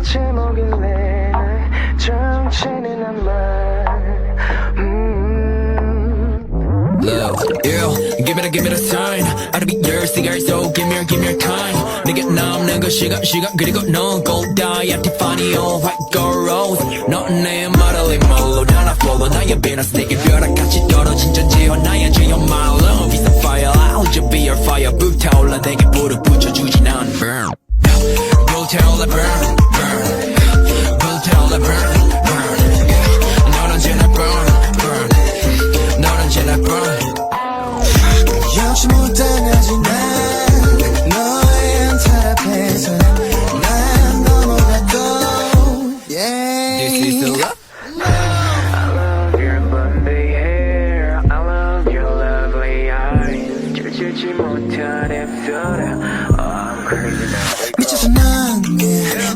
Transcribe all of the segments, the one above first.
제목일래 날 정체는 아마 Love, yeah, give it a sign. I'll be yours, so give me your time. 내게 남는 그 시간 그리고 넌 gold die, Tiffany or white gold rose. 넌 내 말을 이몰로 난 follow 나의 비너스 내게 벼락같이 떨어진 전지와 나의 죄 on my love is a fire. I'll just be your fire. 불타올라 내게 불을 붙여주지 난 burn. 불타올라 burn, burn. 불타올라 burn, burn. 넌 언제나 burn, burn. 넌 언제나 burn. 역시 못 당하지 난 너의 안탈 앞에서 난 넘어가도 yeah. This is the love. I love your blondy hair I love your lovely eyes 멈추지 못한 입술에 Oh I'm crazy now 미쳐서 난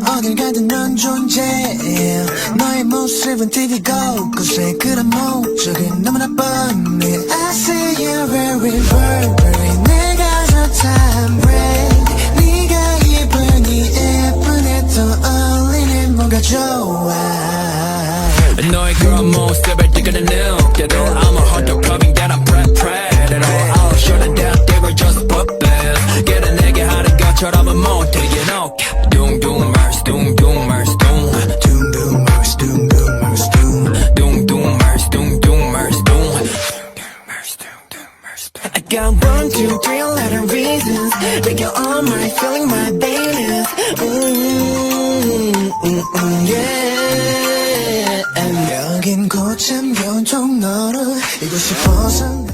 어딜 가든 넌 존재해 너의 모습은 TV 곳곳에 그런 목적은 너무나 뻔해 I see you very very 내가 좋다 I'm brave 네가 예쁘니 예쁜에 또 어울리는 뭔가 좋아 너의 그런 모습을 뜨거는 느껴도 I'm a hot dog clubbing that I'm predator I'll show them that they were just puppets 걔는 내게 하는 것처럼은 못해 you know 둥둥 말스 둥둥 말스 둥 둥둥 말스 둥둥 말스 둥 둥둥 말스 둥둥 말스 둥 I got 1, 2, 3 a lot of reasons Make you all my feeling my babies yeah 여긴 고참 겨운 통로로 이곳이 벗어나